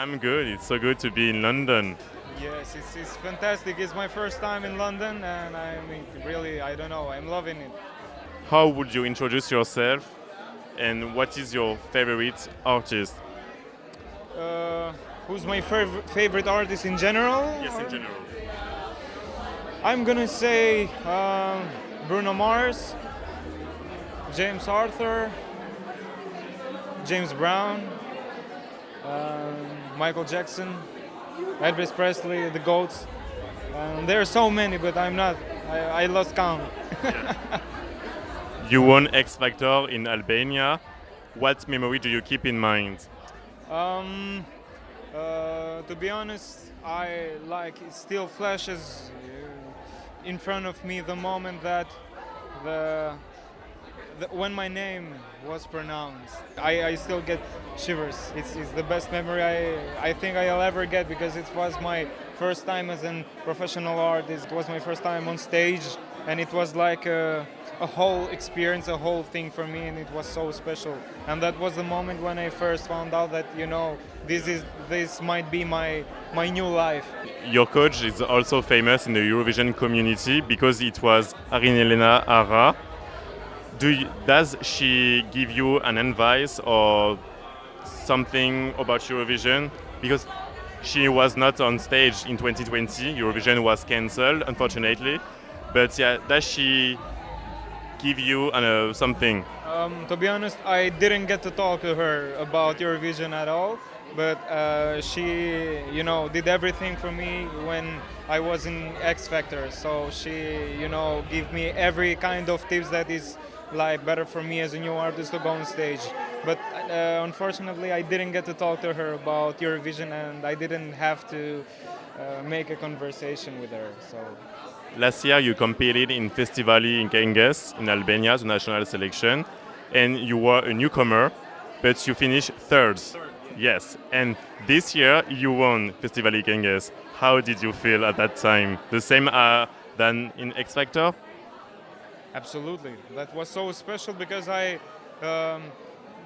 I'm good. It's so good to be in London. Yes, it's fantastic. It's my first time in London, and I mean, really, I don't know, I'm loving it. How would you introduce yourself and what is your favorite artist? Uh, who's my favorite artist in general? Yes, in or- general. I'm gonna say Bruno Mars, James Arthur, James Brown, Michael Jackson, Elvis Presley, the GOATs. There are so many, but I'm not. I lost count. You won X Factor in Albania. What memory do you keep in mind? To be honest, it still flashes in front of me the moment that the, when my name was pronounced. I still get shivers. It's the best memory I think I'll ever get because it was my first time as a professional artist. It was my first time on stage, and it was like a whole experience, a whole thing for me, and it was so special. And that was the moment when I first found out that this might be my new life. Your coach is also famous in the Eurovision community because it was Arinelena Ara. Does she give you an advice or something about Eurovision? Because she was not on stage in 2020. Eurovision was cancelled, unfortunately. But yeah, does she give you something? To be honest, I didn't get to talk to her about Eurovision at all, but she, did everything for me when I was in X Factor. So she, gave me every kind of tips that is like better for me as a new artist to go on stage. But unfortunately, I didn't get to talk to her about Eurovision, and I didn't have to make a conversation with her. So. Last year, you competed in Festivali Genges in Albania, the national selection, and you were a newcomer, but you finished third. Yes, and this year you won Festivali Genges. How did you feel at that time? The same than in X Factor? Absolutely, that was so special because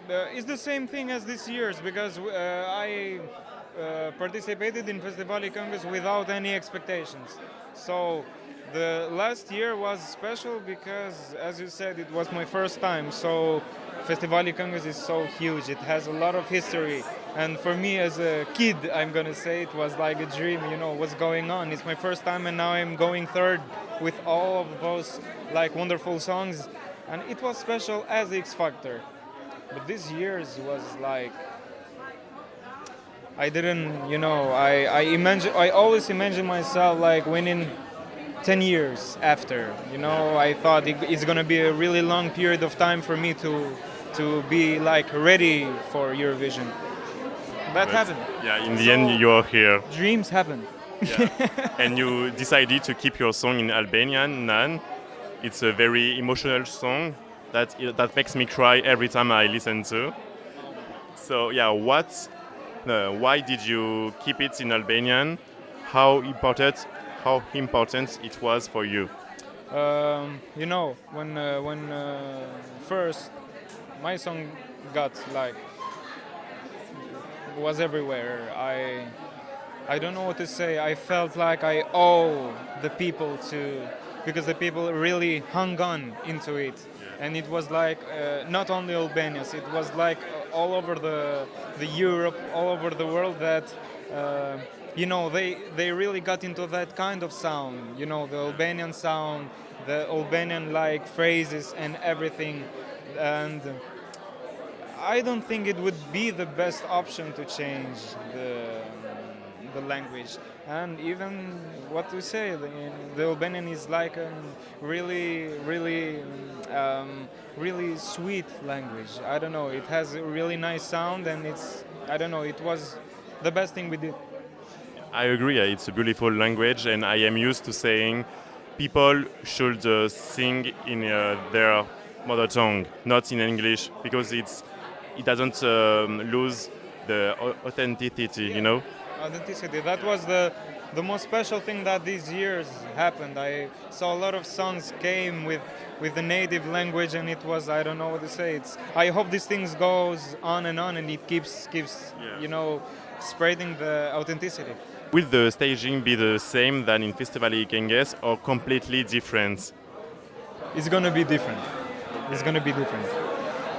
it's the same thing as this year's because I participated in Festivali Congress without any expectations. So the last year was special because, as you said, it was my first time. So Festivali Congress is so huge. It has a lot of history. And for me as a kid, I'm going to say it was like a dream, what's going on. It's my first time and now I'm going third with all of those like wonderful songs. And it was special as X Factor. But this year's was like, I didn't, I always imagine myself like winning 10 years after. I thought it's going to be a really long period of time for me to be like ready for Eurovision. That happened. Yeah, in the end, you're here. Dreams happen. Yeah. And you decided to keep your song in Albanian, Nan. It's a very emotional song that makes me cry every time I listen to. So yeah, why did you keep it in Albanian? How important it was for you? When first my song got like was everywhere. I don't know what to say. I felt like I owe the people because the people really hung on into it, and it was like not only Albanians. It was like all over the Europe, all over the world that. They really got into that kind of sound, the Albanian sound, the Albanian like phrases and everything. And I don't think it would be the best option to change the language. And even what to say, the Albanian is like a really, really, really sweet language. I don't know, it has a really nice sound, and it was the best thing we did. I agree. It's a beautiful language, and I am used to saying people should sing in their mother tongue, not in English, because it doesn't lose the authenticity. Authenticity. That was the most special thing that these years happened. I saw a lot of songs came with the native language, and it was, I don't know what to say. I hope these things goes on, and it keeps spreading the authenticity. Will the staging be the same than in Festival Ikenges or completely different? It's gonna be different. It's gonna be different.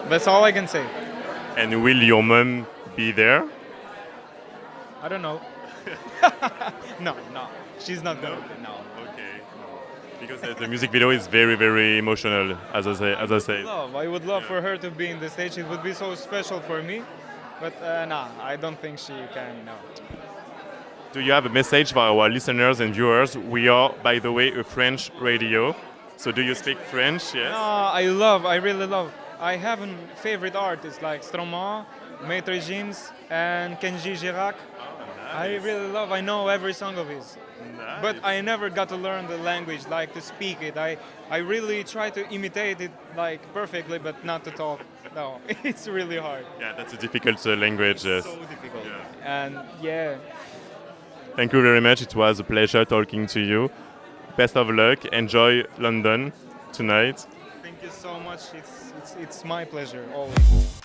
That's all I can say. And will your mom be there? I don't know. No, she's not gonna. No. Okay. Because the music video is very, very emotional, as I say. I would love for her to be in the stage. It would be so special for me. But I don't think she can. No. Do you have a message for our listeners and viewers? We are, by the way, a French radio. So do you speak French? Yes. I really love. I have a favorite artists like Stromae, Maître Gims, and Kenji Girac. I really love. I know every song of his. Nice. But I never got to learn the language, like to speak it. I really try to imitate it like perfectly, but not to talk. No, it's really hard. Yeah, that's a difficult language. Yes. So difficult. Yeah. And yeah. Thank you very much. It was a pleasure talking to you. Best of luck. Enjoy London tonight. Thank you so much. It's my pleasure always.